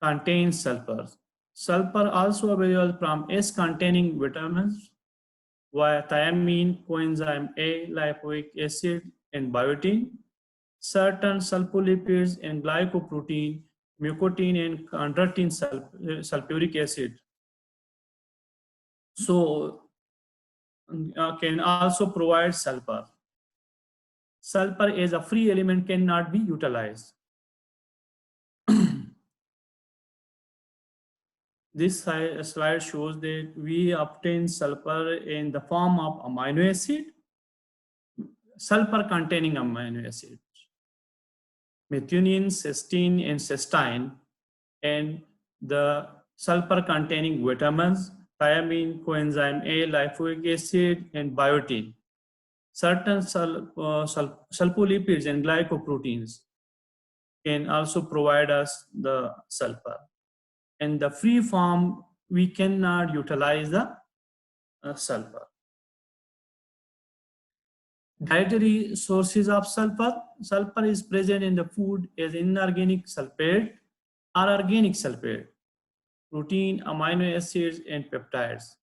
contains sulfur. Sulfur also available from S containing vitamins via thiamine, coenzyme A, lipoic acid, and biotin. Certain sulfolipids and glycoprotein, mucotin, and chondroitin sulfuric acid. So can also provide sulfur. Sulfur as a free element cannot be utilized. This slide shows that we obtain sulfur in the form of amino acid, sulfur containing amino acids, methionine, cysteine, and cysteine, and the sulfur containing vitamins, thiamine, coenzyme A, lipoic acid, and biotin. Certain sulfolipids and glycoproteins can also provide us the sulfur. In the free form, we cannot utilize the sulfur. Dietary sources of sulfur. Sulfur is present in the food as inorganic sulfate or organic sulfate, protein, amino acids, and peptides.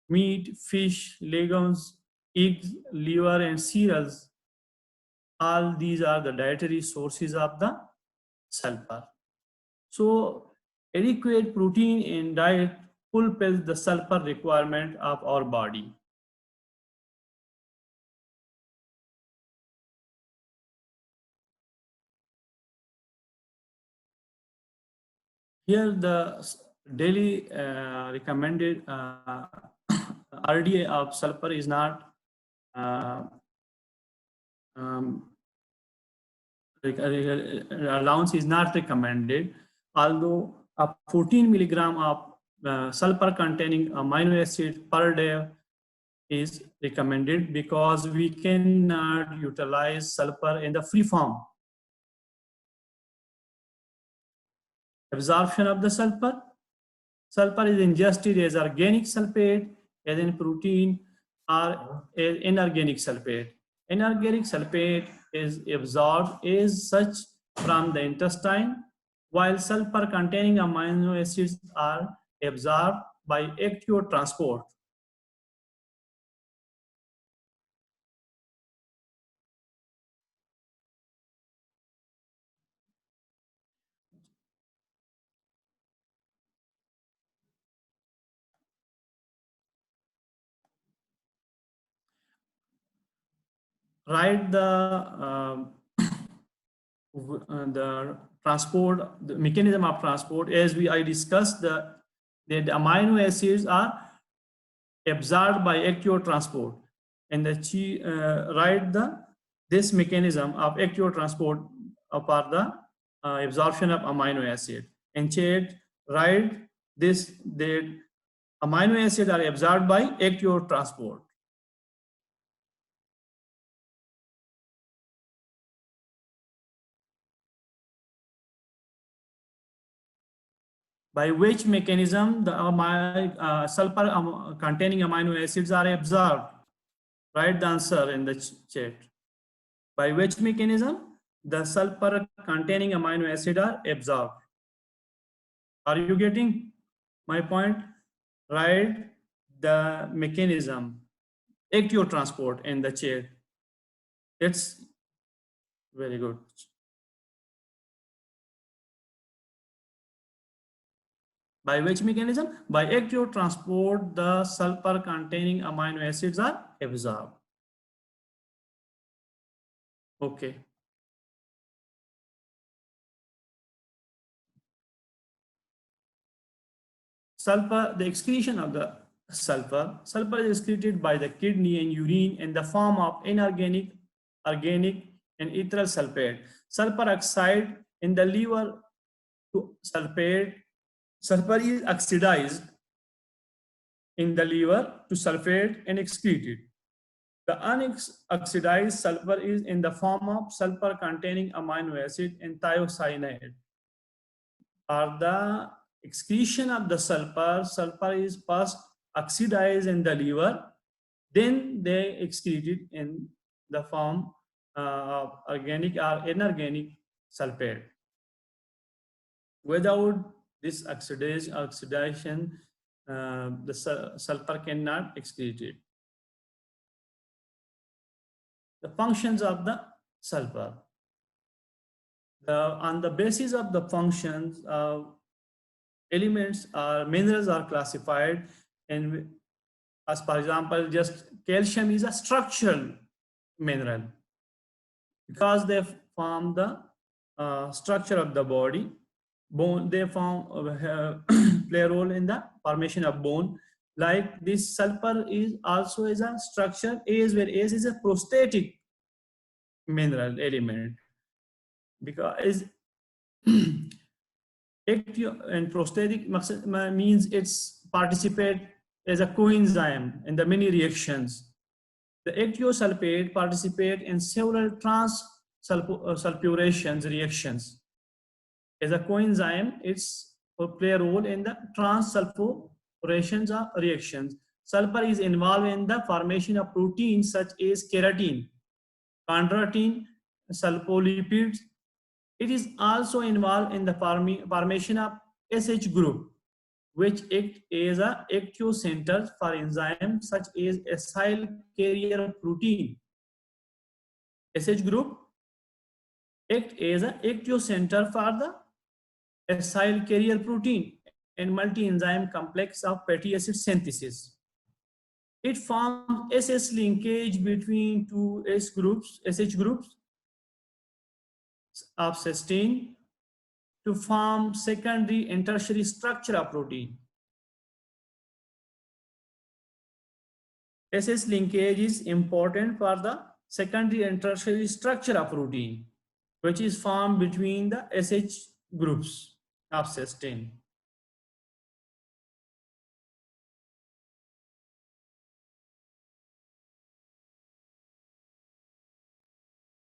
Meat, fish, legumes, eggs, liver, and cereals. All these are the dietary sources of the sulfur. So adequate protein in diet fulfills the sulfur requirement of our body. Here the daily recommended RDA of sulfur is not allowance is not recommended, although a 14 milligram of sulfur containing amino acid per day is recommended because we cannot utilize sulfur in the free form. Absorption of the sulfur. Sulfur is ingested as organic sulfate, as in protein, or as inorganic sulfate. Inorganic sulfate is absorbed as such from the intestine, while sulfur containing amino acids are absorbed by active transport. Write the transport, the mechanism of transport, as I discussed, that the amino acids are absorbed by active transport, and write this mechanism of active transport for the absorption of amino acid. And chat, write this, that amino acids are absorbed by active transport. By which mechanism the sulfur containing amino acids are absorbed? Write the answer in the chat. By which mechanism the sulfur containing amino acid are absorbed? Are you getting my point? Write the mechanism, active transport in the chat. It's very good. By which mechanism? By active transport, the sulfur containing amino acids are absorbed. Okay. Sulfur, the excretion of the sulfur. Sulfur is excreted by the kidney and urine in the form of inorganic, organic, and ethyl sulfate. Sulfur oxide in the liver to sulfate. Sulfur is oxidized in the liver to sulfate and excreted. The unoxidized sulfur is in the form of sulfur containing amino acid and thiocyanate. Or the excretion of the sulfur, sulfur is first oxidized in the liver, then they excreted in the form of organic or inorganic sulfate. Without this oxidation, the sulfur cannot excrete it. The functions of the sulfur. On the basis of the functions, elements or minerals are classified, and as for example, just calcium is a structural mineral because they form the structure of the body. Bone, they form play a role in the formation of bone. Like this sulfur is also is a structure As, where As is a prosthetic mineral element, because and prosthetic means it's participate as a coenzyme in the many reactions. The ectiosulfate participate in several trans-sulfurations reactions. As a coenzyme, it's play a role in the trans-sulfurations reactions. Sulfur is involved in the formation of proteins such as keratin, chondroitin, sulfolipids. It is also involved in the formation of SH group, which act as a ectocenter for enzymes such as acyl carrier protein. SH group act as a ectocenter for the acyl carrier protein and multi-enzyme complex of fatty acid synthesis. It forms SS linkage between two SH groups of cysteine to form secondary and tertiary structure of protein. SS linkage is important for the secondary and tertiary structure of protein, which is formed between the SH groups of cysteine.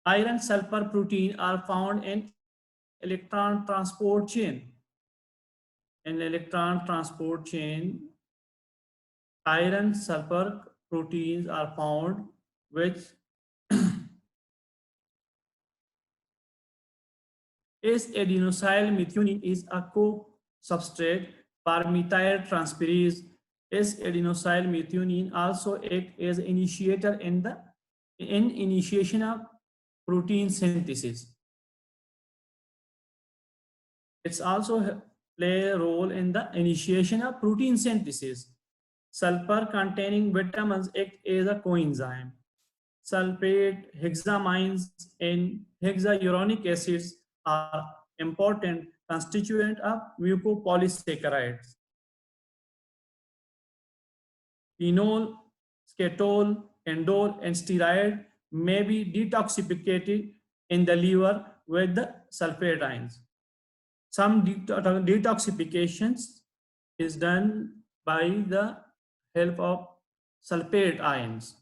Iron sulfur protein are found in electron transport chain. In electron transport chain, iron sulfur proteins are found, which S-adenosyl methionine is a co-substrate for methyl transferase. S-adenosyl methionine also acts as initiator in the initiation of protein synthesis. It's also play a role in the initiation of protein synthesis. Sulfur containing vitamins act as a coenzyme. Sulfate, hexamines, and hexauronic acids are important constituent of mucopolysaccharides. Phenol, skatole, indole, and steroid may be detoxificated in the liver with the sulfate ions. Some detoxifications is done by the help of sulfate ions.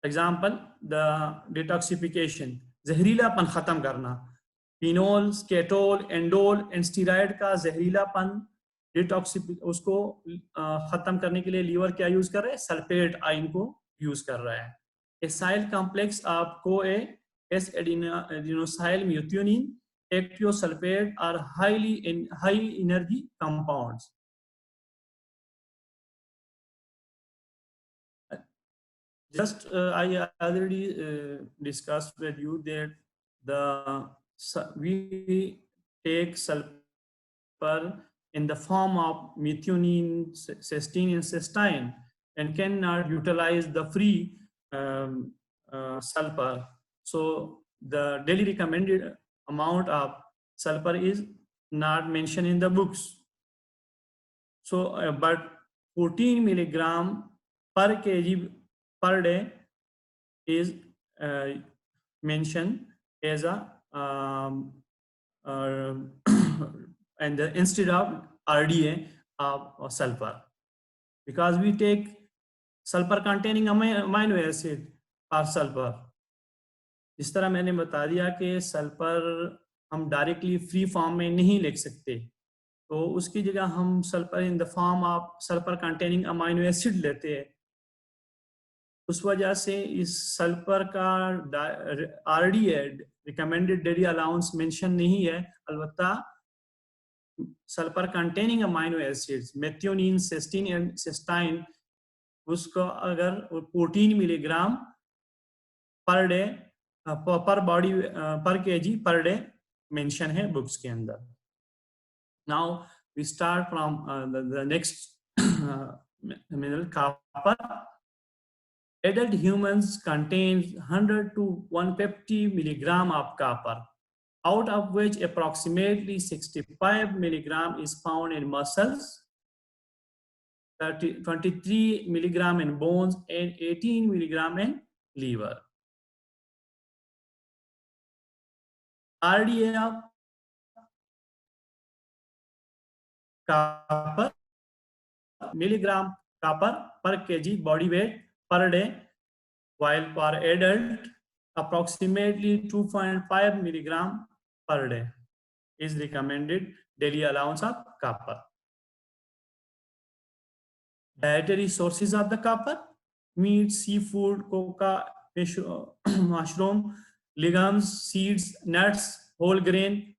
Example, the detoxification, जहरीलापन खत्म करना, phenol, स्केटोल, एंडोल and steroid का जहरीलापन उसको खत्म करने के लिए liver क्या use कर रहा है? सल्फेट आयन को यूज कर रहा है. Acyl complex of CoA, S-adenosyl methionine, ectiosulfate are high energy compounds. Just I already discussed with you that we take sulfur in the form of methionine, cysteine, and cysteine, and cannot utilize the free sulfur. So the daily recommended amount of sulfur is not mentioned in the books. So, but 14 milligram per kg per day is mentioned as a and instead of RDA of sulfur, because we take sulfur containing amino acid or sulfur. इस तरह मैंने बता दिया कि sulphur हम directly free form में नहीं लिख सकते, तो उसकी जगह हम sulphur in the form of sulphur containing amino acid लेते हैं. उस वजह से इस सल्फर का RDA recommended daily allowance mention नहीं है. अलबत्ता sulfur containing amino acids methionine, cysteine and cysteine, उसको अगर 14 मिलीग्राम पर डे पर बॉडी पर केजी पर डे मेंशन है बुक्स के अंदर. Now we start from the next mineral, copper. Adult humans contain 100 to 150 milligram of copper, out of which approximately 65 milligram is found in muscles, 23 milligram in bones, and 18 milligram in liver. RDA of copper, milligram copper per kg body weight per day, while for adult approximately 2.5 milligram per day is recommended daily allowance of copper. Dietary sources of the copper: meat, seafood, coca, mushroom, legumes, seeds, nuts, whole grain.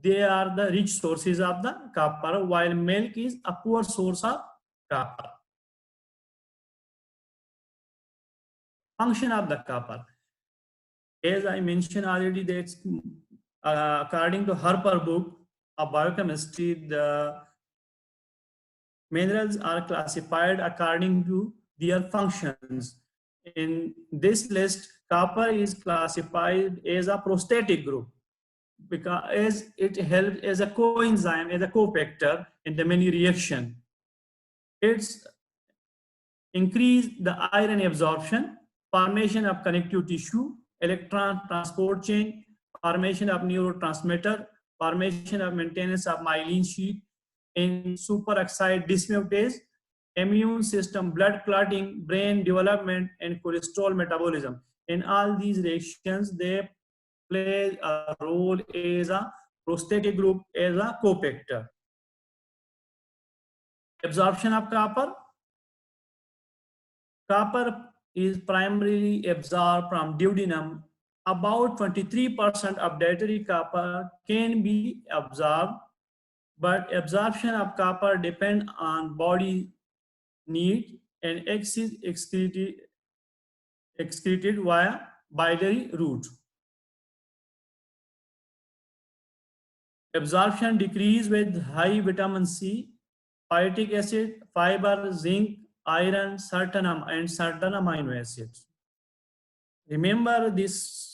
They are the rich sources of the copper, while milk is a poor source of copper. Function of the copper. As I mentioned already, that according to Harper book of biochemistry, the minerals are classified according to their functions. In this list, copper is classified as a prosthetic group because it helps as a coenzyme, as a cofactor in the many reaction. It's increase the iron absorption, formation of connective tissue, electron transport chain, formation of neurotransmitter, formation of maintenance of myelin sheath, in superoxide dismutase, immune system, blood clotting, brain development, and cholesterol metabolism. In all these reactions, they play a role as a prosthetic group, as a cofactor. Absorption of copper. Copper is primarily absorbed from duodenum. About 23% of dietary copper can be absorbed, but absorption of copper depends on body need and X is excreted via biliary route. Absorption decrease with high vitamin C, phytic acid, fiber, zinc, iron, certain amino acids. Remember this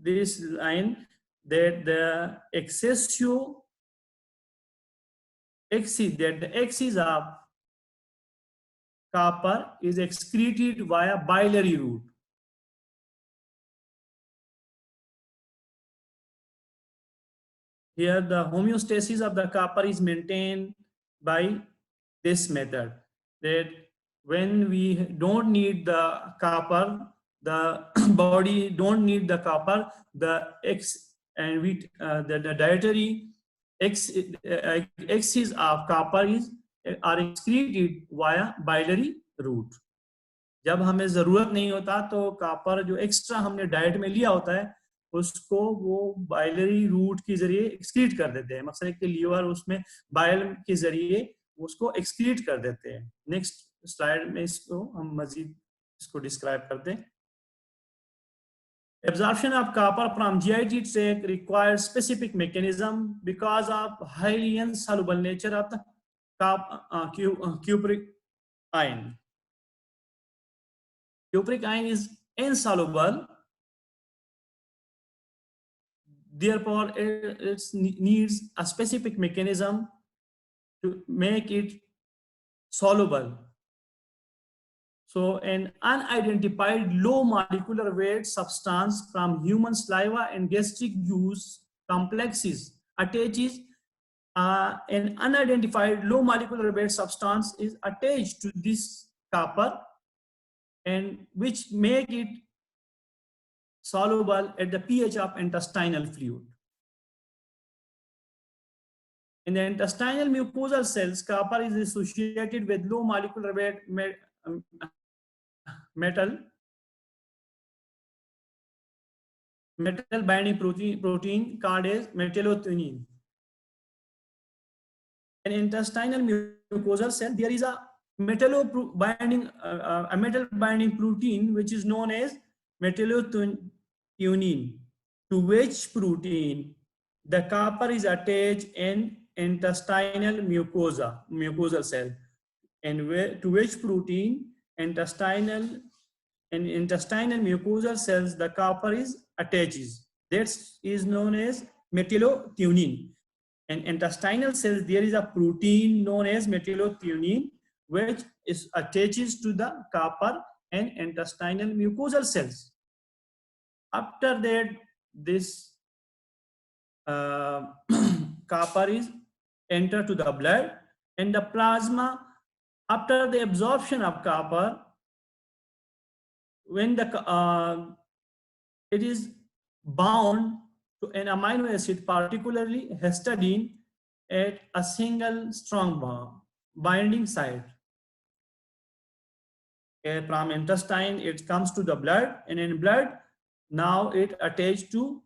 line that the excessive the excess of copper is excreted via biliary route. Here the homeostasis of the copper is maintained by this method, that when we don't need the copper, the body don't need the copper, the the dietary excess of copper are excreted via biliary route. जब हमें जरूरत नहीं होता तो copper जो extra हमने diet में लिया होता है उसको वो बाइलरी रूट के जरिए एक्सक्रीट कर देते हैं. मकसद है कि लीवर उसमें बाइल के जरिए उसको एक्सक्रीट कर देते हैं. नेक्स्ट स्लाइड में इसको हम मजीद इसको डिस्क्राइब करते हैं. Absorption of copper from GIT tract requires specific mechanism because of highly insoluble nature of the cupric ion. Cupric ion is insoluble, therefore it needs a specific mechanism to make it soluble. So an unidentified low molecular weight substance from human saliva and gastric juice complexes attaches an unidentified low molecular weight substance is attached to this copper and which make it soluble at the pH of intestinal fluid. In the intestinal mucosal cells, copper is associated with low molecular weight metal binding protein called as metallothionein. an intestinal mucosal cell, there is a metal binding protein which is known as metallothionein, to which protein the copper is attached in intestinal mucosal cell, and to which protein intestinal mucosal cells the copper is attaches. That is known as metallothionein. In intestinal cells, there is a protein known as metallothionein, which is attaches to the copper and intestinal mucosal cells. After that, this copper is enter to the blood and the plasma. After the absorption of copper, when the it is bound to an amino acid, particularly histidine, at a single strong binding site. From intestine, it comes to the blood, and in blood, now it attached to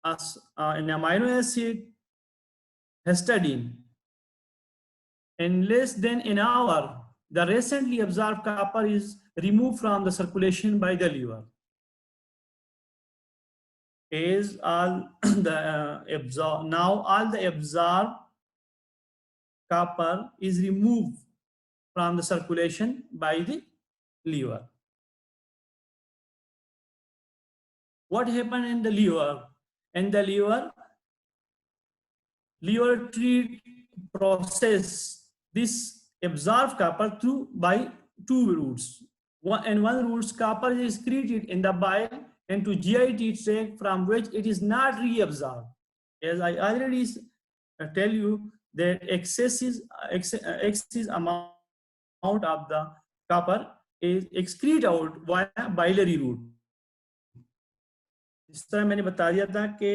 an amino acid, histidine. In less than an hour, the recently absorbed copper is removed from the circulation by the liver. Is all the now all the absorbed copper is removed from the circulation by the liver. What happened in the liver? In the liver treat process this absorbed copper by two routes. One route, copper is excreted in the bile into GIT tract, from which it is not reabsorbed. As I already tell you that excess amount of the copper is excreted out via biliary route. इस तरह मैंने बता दिया था कि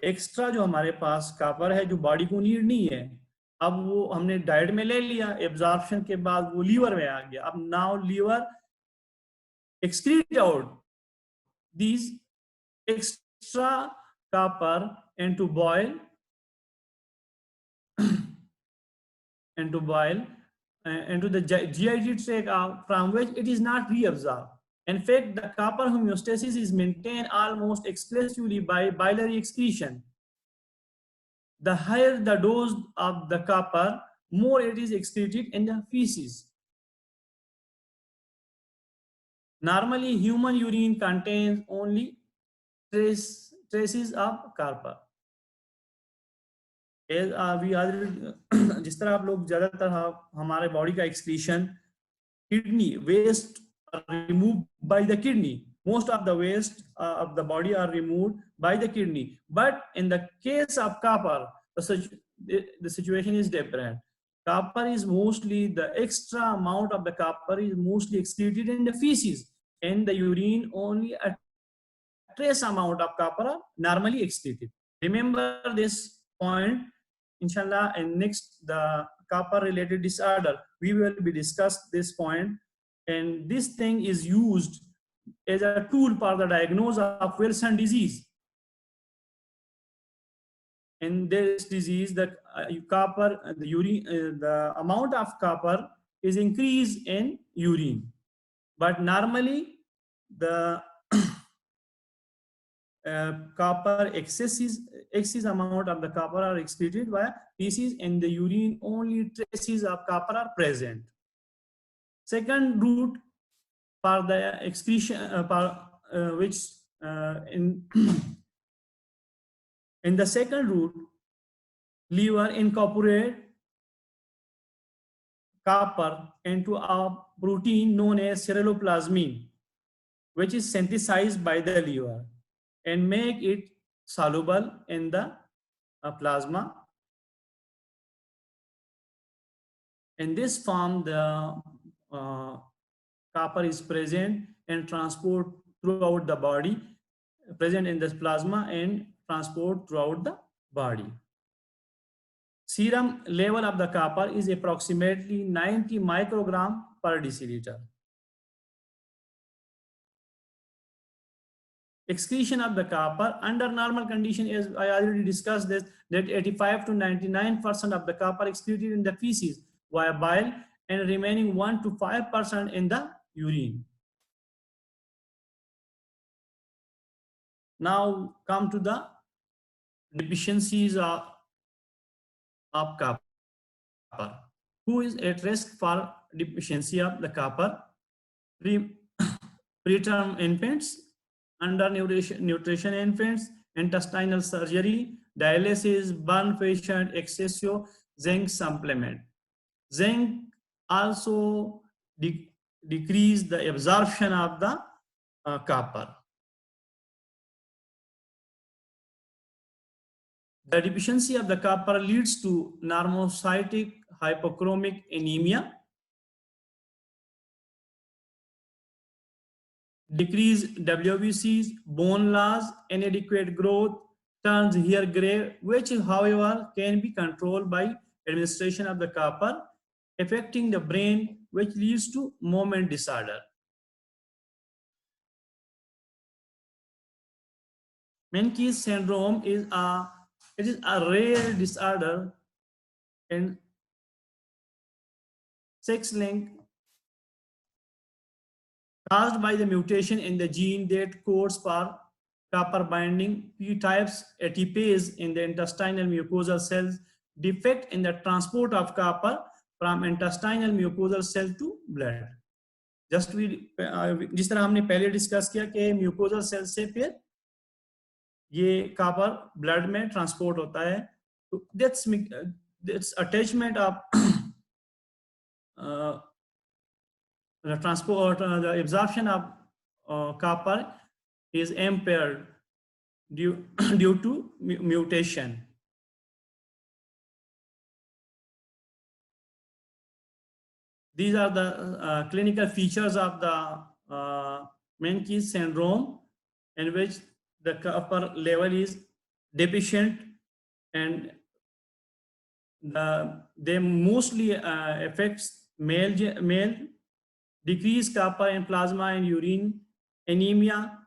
extra जो हमारे पास copper है जो बॉडी को नीड नहीं है, अब वो हमने डाइट में ले लिया, एब्जॉर्प्शन के बाद वो लीवर में आ गया. अब now liver excrete out these extra copper into boil into the GIT tract, from which it is not reabsorbed. In fact, the copper homeostasis is maintained almost exclusively by biliary excretion. The higher the dose of the copper, more it is excreted in the feces. Normally, human urine contains only traces of copper. जिस तरह आप लोग ज्यादातर हमारे body का excretion kidney waste removed by the kidney. Most of the waste of the body are removed by the kidney. But in the case of copper, the situation is different. Copper is mostly, the extra amount of the copper is mostly excreted in the feces, and the urine only a trace amount of copper are normally excreted. Remember this point, inshallah, and next the copper related disorder, we will be discuss this point. And this thing is used as a tool for the diagnosis of Wilson disease. In this disease, the copper, the urine, the amount of copper is increased in urine, but normally the copper excess amount of the copper are excreted by feces, and the urine only traces of copper are present. Second route for the excretion, in the second route, liver incorporate copper into a protein known as ceruloplasmin, which is synthesized by the liver and make it soluble in the plasma. In this form, the copper is present and transport throughout the body, present in the plasma and transport throughout the body. Serum level of the copper is approximately 90 microgram per deciliter. excretion of the copper under normal condition, as I already discussed this, that 85 to 99% of the copper excreted in the feces via bile and remaining 1 to 5% in the urine. Now come to the deficiencies of copper. Who is at risk for deficiency of the copper? Preterm infants, undernutrition infants, intestinal surgery, dialysis, burn patient, excessive zinc supplement. Zinc also decrease the absorption of the copper. The deficiency of the copper leads to normocytic hypochromic anemia, decreased WBCs, bone loss, inadequate growth, turns hair gray, which however can be controlled by administration of the copper, affecting the brain, which leads to movement disorder. Menkes syndrome is a rare disorder and sex-linked caused by the mutation in the gene that codes for copper binding P-types ATPase in the intestinal mucosal cells, defect in the transport of copper from intestinal mucosal cell to blood. Just जिस तरह हमने पहले discuss किया कि mucosal cell से फिर ये copper blood में ट्रांसपोर्ट होता है, तो that's attachment of the transport, the absorption of copper is impaired due to mutation. These are the clinical features of the Menkes syndrome, in which the copper level is deficient, and they mostly affects male, decreased copper in plasma and urine, anemia,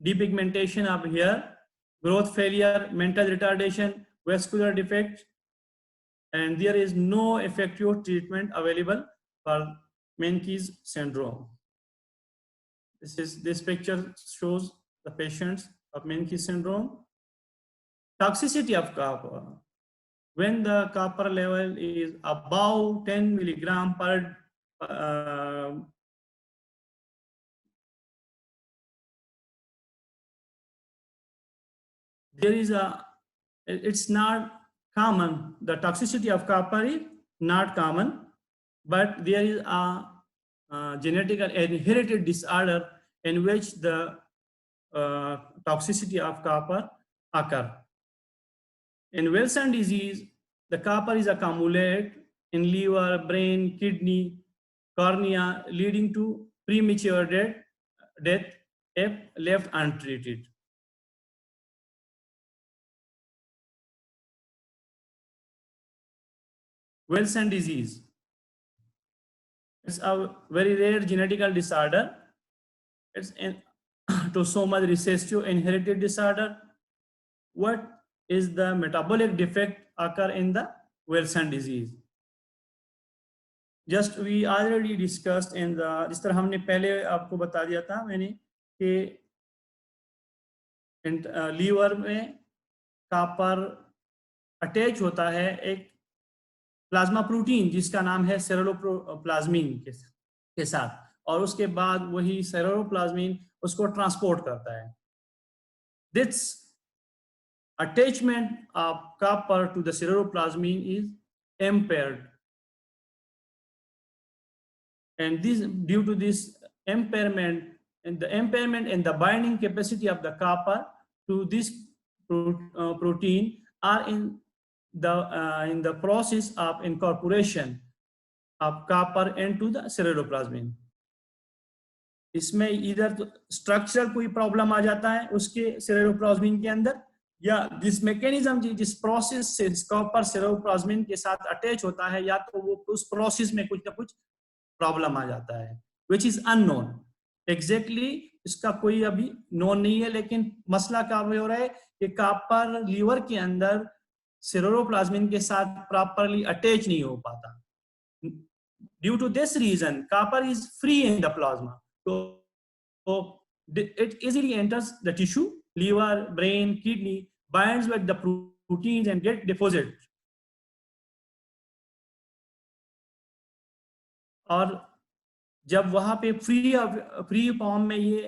depigmentation of hair, growth failure, mental retardation, vascular defect, and there is no effective treatment available for Menkes syndrome. This picture shows the patients of Menkes syndrome. Toxicity of copper. When the copper level is above 10 milligram per it's not common. The toxicity of copper is not common, but there is a genetic inherited disorder in which the toxicity of copper occur. In Wilson disease, the copper is accumulated in liver, brain, kidney, cornea, leading to premature death if left untreated. Wilson disease. It's a very rare genetical disorder. It's an autosomal recessive inherited disorder. What is the metabolic defect occur in the Wilson disease? Just we already discussed in the, जिस तरह हमने पहले आपको बता दिया था मैंने कि लीवर में कॉपर अटैच होता है एक प्लाज्मा प्रोटीन जिसका नाम है सेरेलोप्लाज्मिन के साथ, और उसके बाद वही सेरेलोप्लाज्मिन उसको ट्रांसपोर्ट करता है. This attachment of copper to the ceruloplasmin is impaired, and this due to this impairment and the binding capacity of the copper to this protein are in the process of incorporation of copper into the ceruloplasmin. इसमें इधर structural कोई problem आ जाता है उसके सेरेलोप्लाज्मिन के अंदर, या जिस मैकेनिज्म जिस प्रोसेस से कॉपर सेरेलोप्लाज्मिन के साथ अटैच होता है, या तो वो उस प्रोसेस में कुछ ना कुछ प्रॉब्लम आ जाता है, which is unknown. Exactly इसका कोई अभी नोन नहीं है, लेकिन मसला क्या हो रहा है कि कॉपर लीवर के अंदर सेरोप्लाज्मिन के साथ प्रॉपरली अटैच नहीं हो पाता. Due to this reason, copper is free in the plasma. So it easily enters the tissue, liver, brain, kidney, binds with the proteins and get deposited. और जब वहां पे फ्री फॉर्म में ये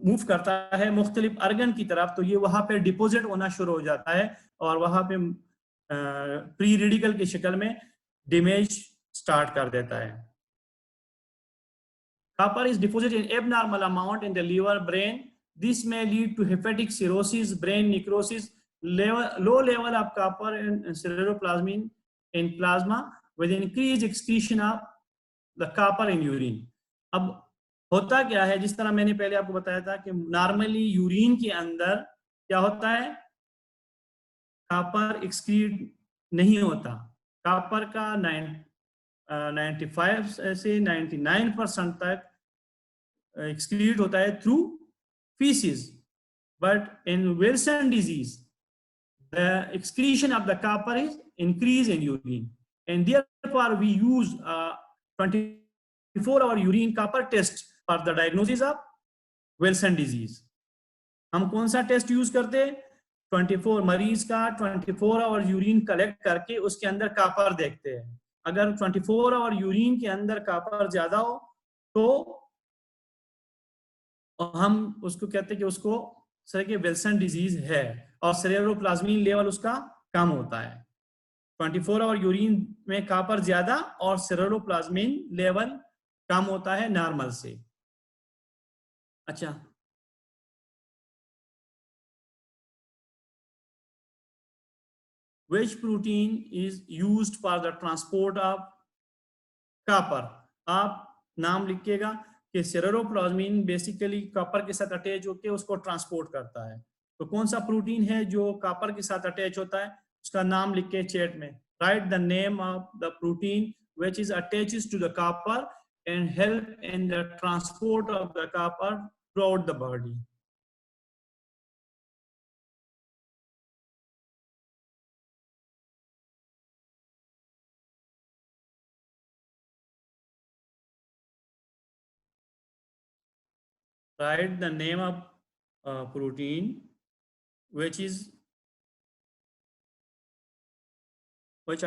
मूव करता है मुख्तलिफ अर्गन की तरफ, तो ये वहां पे डिपोजिट होना शुरू हो जाता है और वहां पे प्री रेडिकल की शक्ल में डैमेज स्टार्ट कर देता है. Copper is deposited in abnormal amount in the liver, brain. This may lead to hepatic cirrhosis, brain necrosis, low level of copper and ceruloplasmin in plasma with increased excretion of the copper in urine. अब होता क्या है, जिस तरह मैंने पहले आपको बताया था कि नॉर्मली यूरिन के अंदर क्या होता है, कॉपर एक्सक्रीट नहीं होता. कॉपर का 95 से 99% तक excrete होता है through feces, but in Wilson disease the excretion of the copper is increased in urine, and therefore we use a 24-hour urine copper test for the diagnosis of Wilson disease. हम कौन सा test use करते हैं? 24 मरीज का 24 our urine collect करके उसके अंदर कॉपर देखते हैं. अगर 24 आवर यूरिन के अंदर कॉपर ज्यादा हो तो हम उसको कहते हैं कि उसको सर के विल्सन डिजीज है और सेरेब्रोप्लाज्मिन लेवल उसका कम होता है. 24 आवर यूरिन में कॉपर ज्यादा और सेरेब्रोप्लाज्मिन लेवल कम होता है नॉर्मल से. अच्छा, which protein is used for the transport of copper? आप नाम लिखिएगा कि सेरेब्रोप्लाज्मिन बेसिकली कॉपर के साथ अटैच होकर उसको ट्रांसपोर्ट करता है. तो कौन सा प्रोटीन है जो कॉपर के साथ अटैच होता है, उसका नाम लिख के चैट में. Write the name of the protein which is attaches to the copper and help in the transport of the copper throughout the body. Write the name of protein which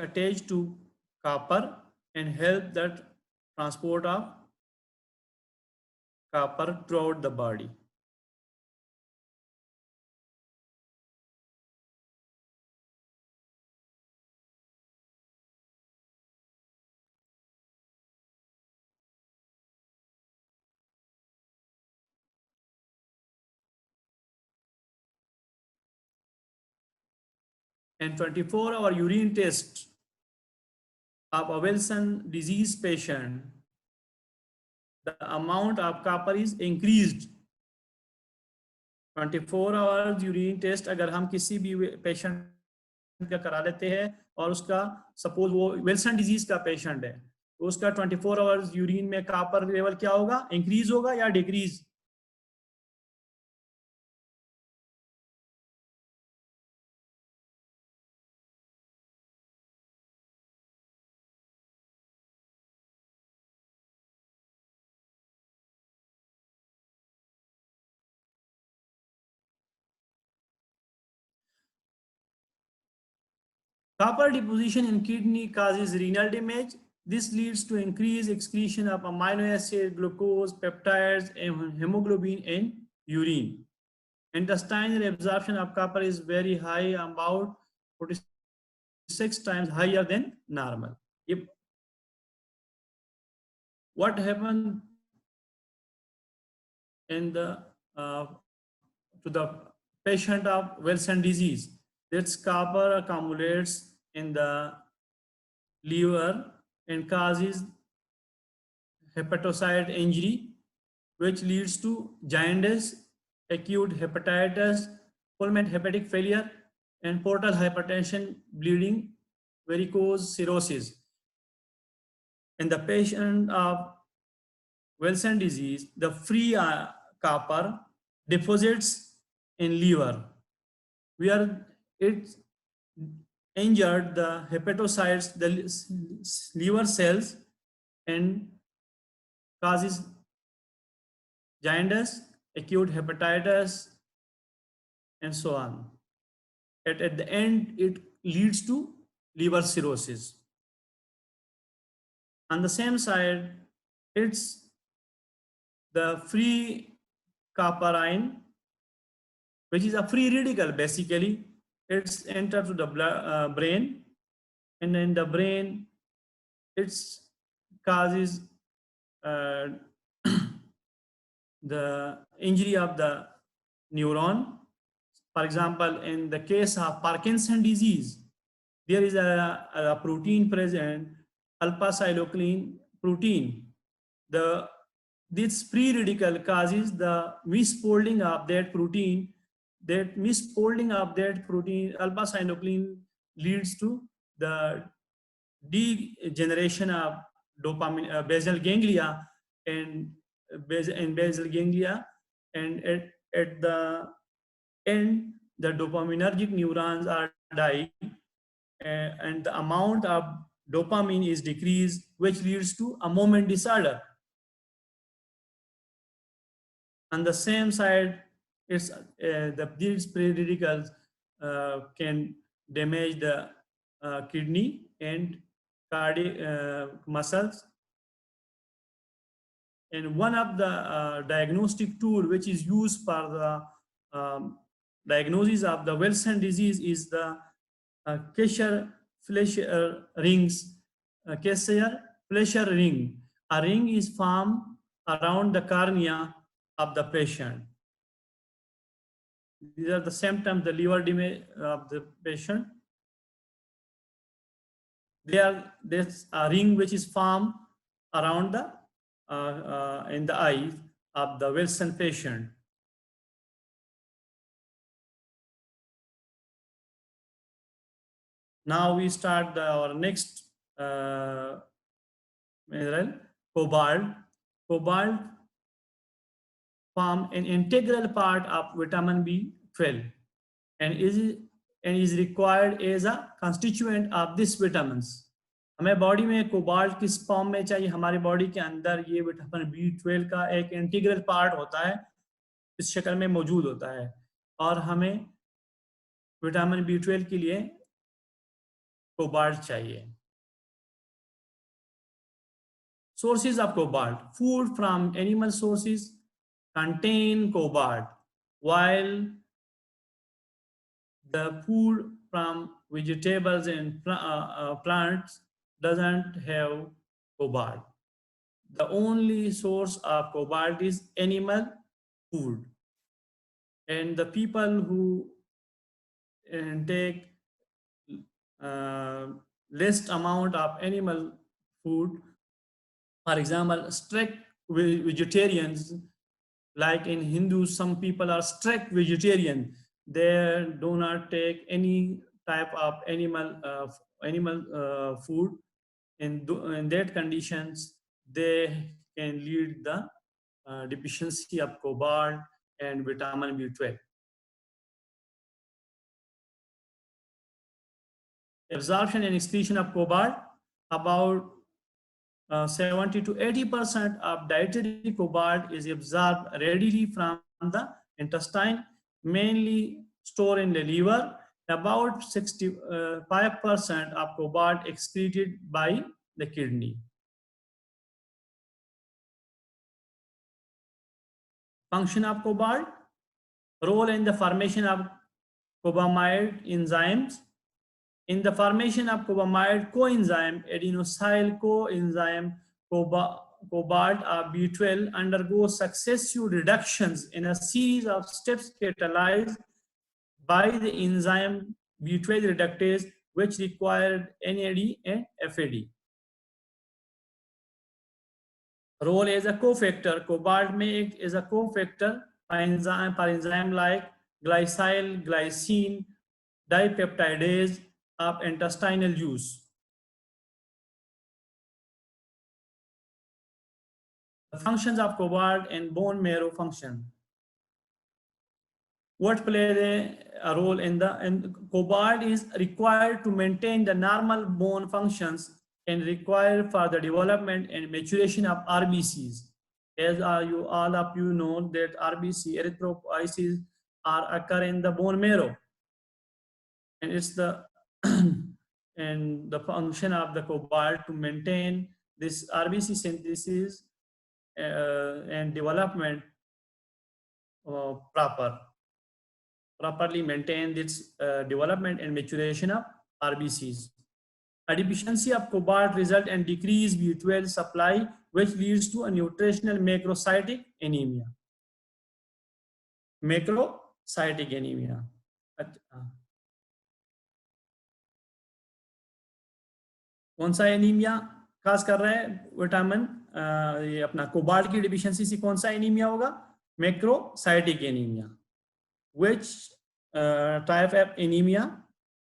attached to copper and help that transport of copper throughout the body. And 24-hour urine test of a Wilson disease patient, the amount of copper is increased. 24 hours urine test अगर हम किसी भी patient का करा लेते हैं और उसका सपोज वो विल्सन डिजीज का पेशेंट है, तो उसका 24 आवर्स यूरिन में कॉपर लेवल क्या होगा, इंक्रीज होगा या decrease? Copper deposition in kidney causes renal damage. This leads to increased excretion of amino acid, glucose, peptides, and hemoglobin in urine. Intestinal absorption of copper is very high, about 46 times higher than normal. What happened in the to the patient of Wilson disease? That's copper accumulates in the liver and causes hepatocyte injury, which leads to jaundice, acute hepatitis, fulminant hepatic failure, and portal hypertension, bleeding, varicose cirrhosis. In the patient of Wilson disease, the free copper deposits in liver, where it injured the hepatocytes, the liver cells, and causes jaundice, acute hepatitis, and so on. At the end, it leads to liver cirrhosis. On the same side, it's the free copper ion, which is a free radical basically. It's entered to the brain, and in the brain, it causes uh, the injury of the neuron. For example, in the case of Parkinson disease, there is a protein present, alpha-synuclein protein. This free radical causes the misfolding of that protein. That misfolding of that protein, alpha-synuclein, leads to the degeneration of dopamine, basal ganglia, and basal ganglia, and at the end, the dopaminergic neurons are dying, and the amount of dopamine is decreased, which leads to a movement disorder. On the same side, it's these free radicals can damage the kidney and cardiac muscles. And one of the diagnostic tool which is used for the diagnosis of the Wilson disease is the Kesher-Fleischer rings. Kesher-Fleischer ring. A ring is formed around the cornea of the patient. These are the symptoms, the liver damage of the patient. There's a ring which is formed around the in the eyes of the Wilson patient. Now we start our next mineral, cobalt. Cobalt form an integral part of vitamin B12 and is required as a constituent of this vitamins. हमें body में cobalt किस form में चाहिए? हमारे body के अंदर ये vitamin B12 का एक इंटीग्रल पार्ट होता है, इस शक्ल में मौजूद होता है, और हमें विटामिन B12 के लिए कोबाल्ट चाहिए. Sources of cobalt: food from animal sources contain cobalt, while the food from vegetables and plants doesn't have cobalt. The only source of cobalt is animal food, and the people who take less amount of animal food, for example, strict vegetarians, like in Hindus, some people are strict vegetarian. They do not take any type of animal food. In that conditions, they can lead the deficiency of cobalt and vitamin B12. Absorption and excretion of cobalt: about 70 to 80% of dietary cobalt is absorbed readily from the intestine, mainly stored in the liver. About 65% of cobalt excreted by the kidney. Function of cobalt: role in the formation of cobamide enzymes. In the formation of cobamide coenzyme, adenosyl coenzyme, cobalt or B12 undergoes successive reductions in a series of steps catalyzed by the enzyme B12 reductase, which required NAD and FAD. Role as a cofactor: cobalt may act as a cofactor for enzyme like glycyl glycine dipeptidase of intestinal juice. The functions of cobalt and bone marrow function. What play a role in the, and cobalt is required to maintain the normal bone functions and required for the development and maturation of RBCs. As you all of you know that RBC, erythropoiesis, are occur in the bone marrow, and it's the and the function of the cobalt to maintain this RBC synthesis and development properly maintain its development and maturation of RBCs. A deficiency of cobalt result in decreased B12 supply, which leads to a nutritional macrocytic anemia. Macrocytic anemia. कौन सा anaemia खास कर रहा है? Vitamin ये अपना cobalt की deficiency से कौन सा एनीमिया होगा? Macrocytic anaemia. Which type of anemia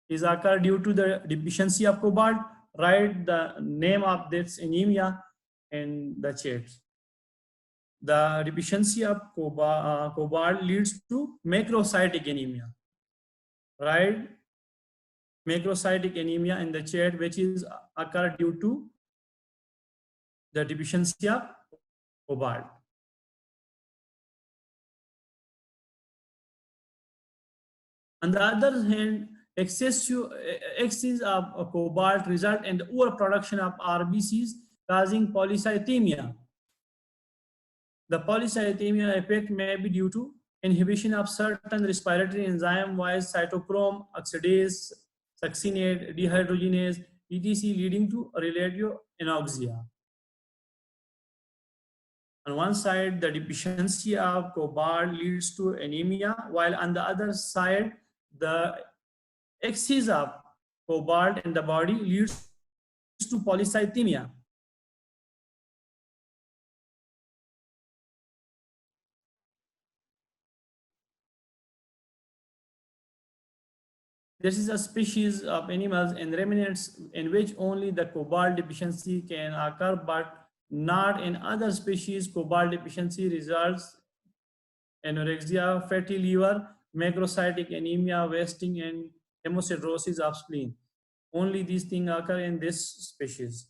is occur due to the deficiency of cobalt? Write the name of this anemia in the chat. The deficiency of cobalt leads to macrocytic anemia. Write macrocytic anemia in the chat, which is occur due to the deficiency of cobalt. On the other hand, excess of cobalt result in the overproduction of RBCs, causing polycythemia. The polycythemia effect may be due to inhibition of certain respiratory enzyme via cytochrome oxidase, succinate, dehydrogenase, etc., leading to relative anoxia. On one side, the deficiency of cobalt leads to anemia, while on the other side, the excess of cobalt in the body leads to polycythemia. This is a species of animals and ruminants in which only the cobalt deficiency can occur, but not in other species. Cobalt deficiency results in anorexia, fatty liver, macrocytic anemia, wasting, and hemocirrhosis of spleen. Only these things occur in this species.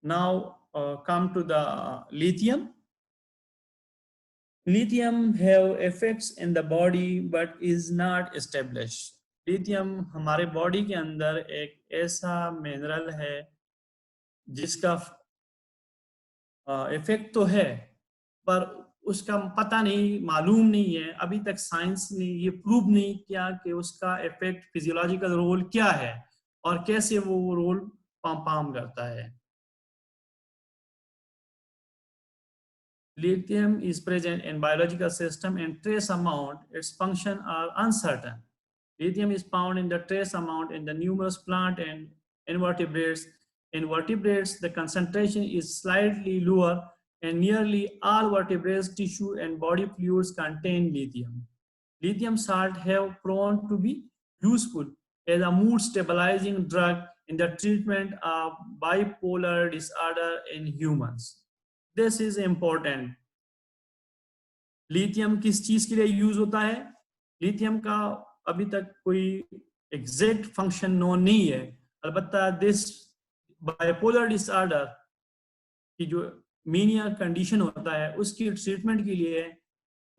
Now come to the lithium. Lithium have effects in the body but is not established. Lithium हमारे body के अंदर एक ऐसा mineral है जिसका effect तो है पर उसका पता नहीं, मालूम नहीं है, अभी तक साइंस ने ये प्रूव नहीं किया कि उसका इफेक्ट फिजियोलॉजिकल रोल क्या है और कैसे वो रोल परफॉर्म करता है. Lithium is present in biological system and trace amount, its function are uncertain. Lithium is found in the trace amount in the numerous plant and invertebrates. In vertebrates, the concentration is slightly lower, and nearly all vertebrates, tissue, and body fluids contain lithium. Lithium salt have proven to be useful as a mood stabilizing drug in the treatment of bipolar disorder in humans. This is important. Lithium किस चीज के लिए use होता है? Lithium का अभी तक कोई एग्जैक्ट फंक्शन नोन नहीं है. अलबत्ता दिस बाइपोलर डिसऑर्डर की जो मेनिया कंडीशन होता है उसकी ट्रीटमेंट के लिए,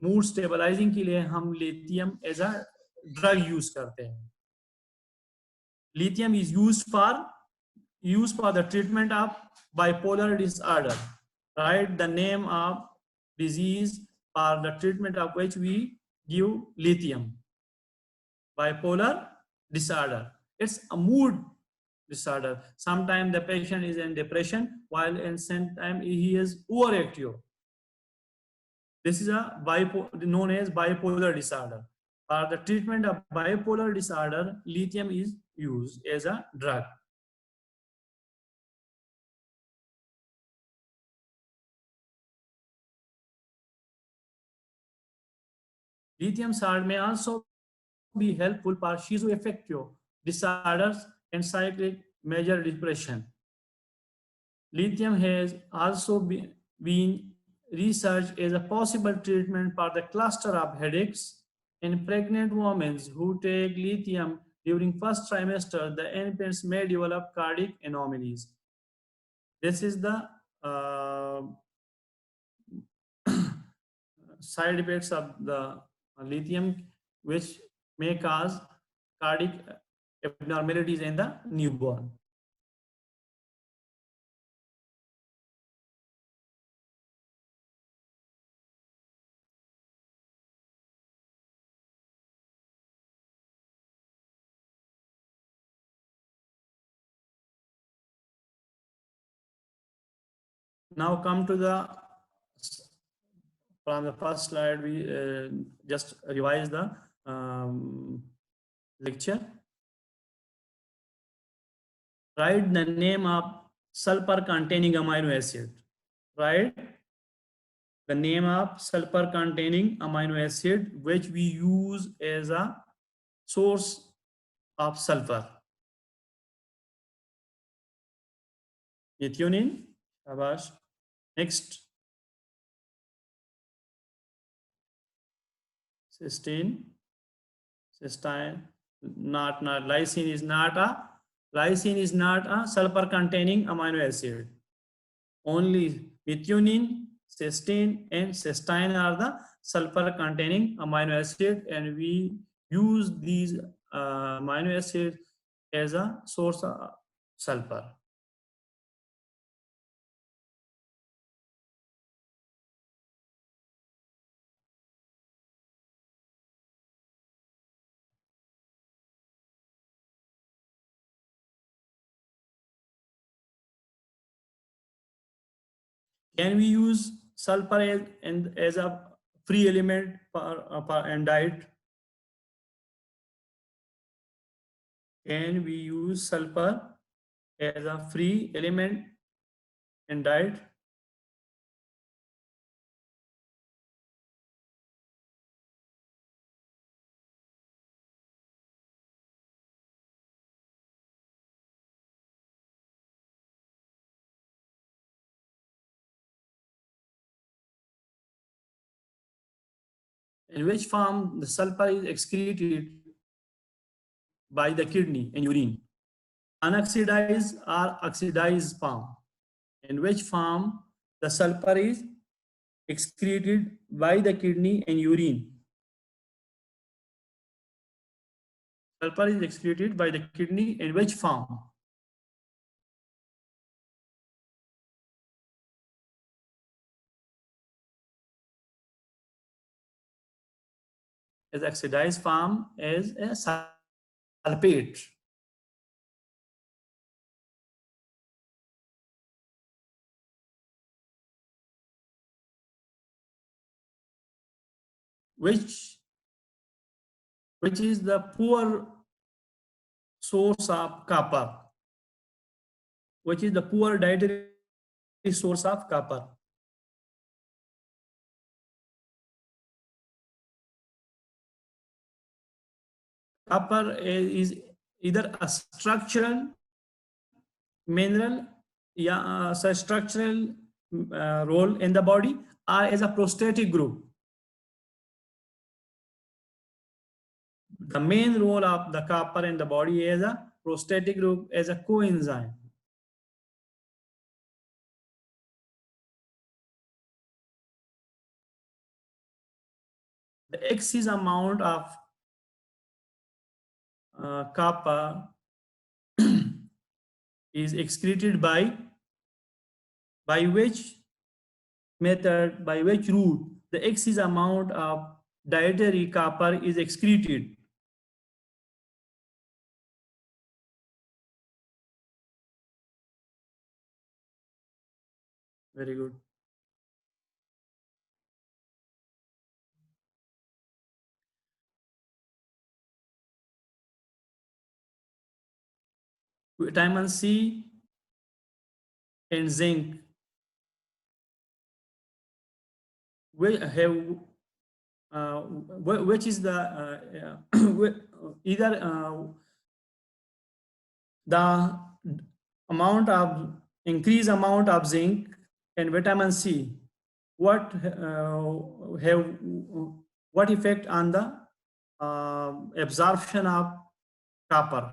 मूड स्टेबलाइजिंग के लिए हम lithium as a drug use करते हैं. Lithium is used for the treatment of bipolar disorder. Write the name of disease for the treatment of which we give lithium. Bipolar disorder. It's a mood disorder. Sometimes the patient is in depression while in same time he is overactive. This is known as bipolar disorder. For the treatment of bipolar disorder, lithium is used as a drug. Lithium salt may also be helpful for schizoaffective disorders and cyclic major depression. Lithium has also been researched as a possible treatment for the cluster of headaches in pregnant women who take lithium during first trimester. The infants may develop cardiac anomalies. This is the uh, side effects of the lithium, which may cause cardiac abnormalities in the newborn. Now come to the, from the first slide, we just revise the lecture. Write the name of sulfur containing amino acid. Write the name of sulfur containing amino acid which we use as a source of sulfur. Methionine, shabash. Next, cysteine, not lysine is not a sulfur containing amino acid. Only methionine, cysteine, and cysteine are the sulfur containing amino acid, and we use these amino acids as a source of sulfur. Can we use sulfur as a free element in diet? Can we use sulfur as a free element in diet? In which form the sulfur is excreted by the kidney and urine? Unoxidized or oxidized form. In which form the sulfur is excreted by the kidney and urine? Sulfur is excreted by the kidney in which form? As oxidized form as a sulfate. Which is the poor source of copper? Which is the poor dietary source of copper? Copper is either a structural mineral, yeah, a structural role in the body, or as a prosthetic group. The main role of the copper in the body is a prosthetic group, as a coenzyme. The excess amount of copper is excreted by which method, by which route the excess amount of dietary copper is excreted? Very good. Vitamin C and zinc will have which is the either the amount of increase amount of zinc and vitamin C, what what effect on the absorption of copper?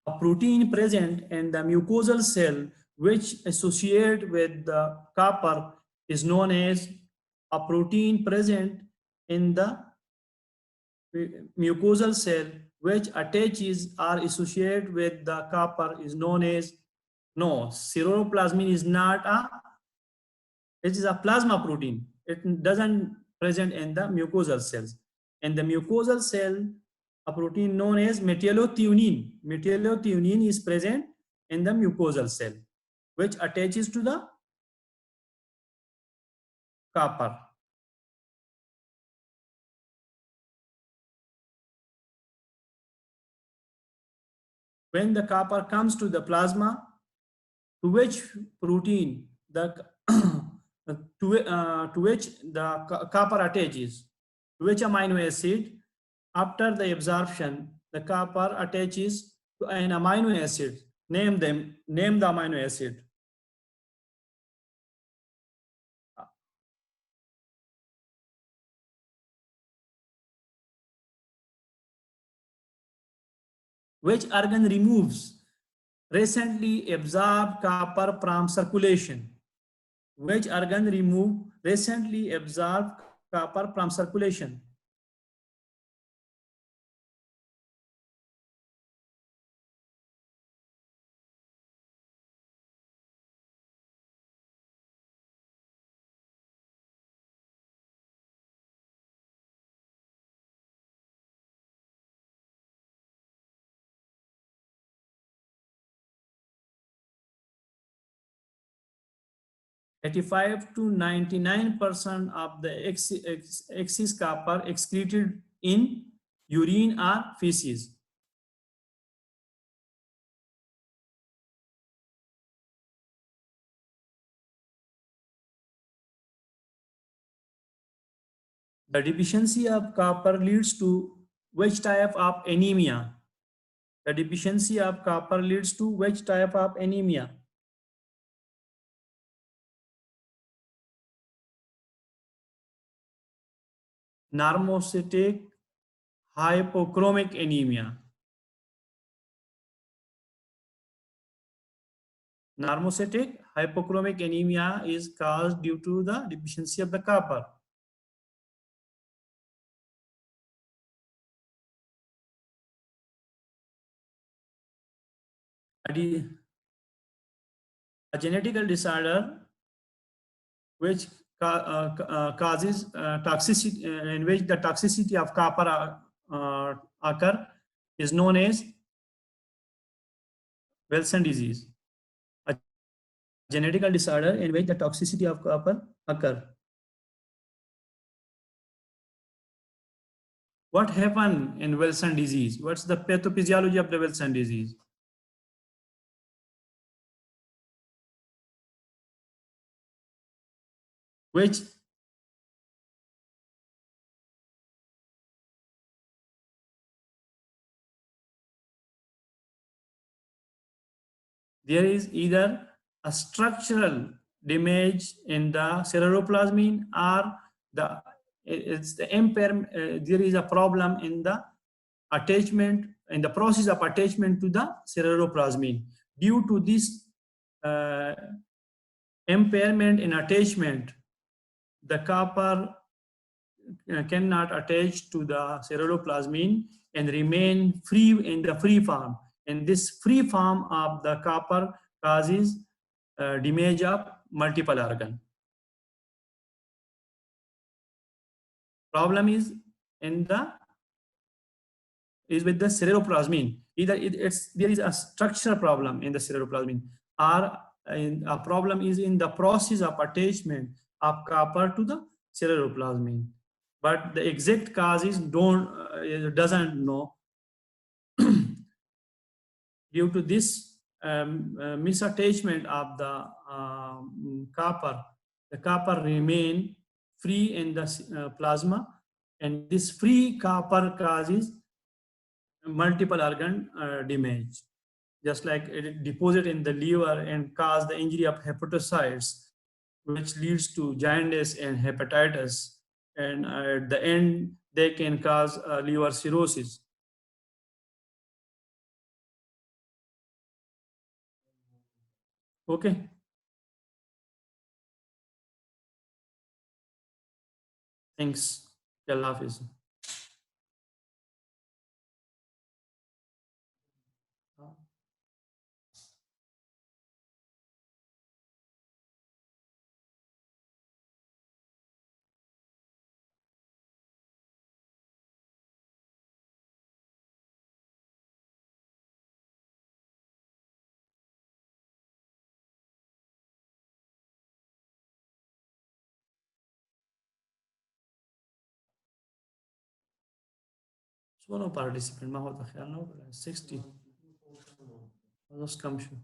A protein present in the mucosal cell which associate with the copper is known as a protein present in the mucosal cell which attaches or associate with the copper is known as, no, ceruloplasmin is not a, it is a plasma protein. It doesn't present in the mucosal cells. In the mucosal cell, a protein known as metallothionein. Metallothionein is present in the mucosal cell, which attaches to the copper. When the copper comes to the plasma, to which protein the to which the copper attaches, to which amino acid, after the absorption, the copper attaches to an amino acid. Name them. Name the amino acid. Which organ removes recently absorbed copper from circulation? Which organ remove recently absorbed copper from circulation? (85 to 99% of the excess copper excreted in urine or feces. The deficiency of copper leads to which type of anemia? The deficiency of copper leads to which type of anemia? Normocytic hypochromic anemia. Normocytic hypochromic anemia is caused due to the deficiency of the copper. A genetical disorder which causes toxicity, in which the toxicity of copper occur is known as Wilson disease. A genetical disorder in which the toxicity of copper occur. What happened in Wilson disease? What's the pathophysiology of the Wilson disease? Which there is either a structural damage in the ceruloplasmin or it's the impairment. There is a problem in the attachment, in the process of attachment to the ceruloplasmin. Due to this impairment in attachment, the copper cannot attach to the ceruloplasmin and remain free in the free form. And this free form of the copper causes damage of multiple organ. Problem is with the ceruloplasmin. Either there is a structural problem in the ceruloplasmin, or a problem is in the process of attachment of copper to the ceruloplasmin. But the exact causes doesn't know. Due to this misattachment of the copper remain free in the plasma, and this free copper causes multiple organ damage, just like it deposit in the liver and cause the injury of hepatocytes, which leads to jaundice and hepatitis, and at the end they can cause liver cirrhosis. Okay, thanks. Allah Hafiz. شو participant ما هو تخيل 60 خلاص كم شو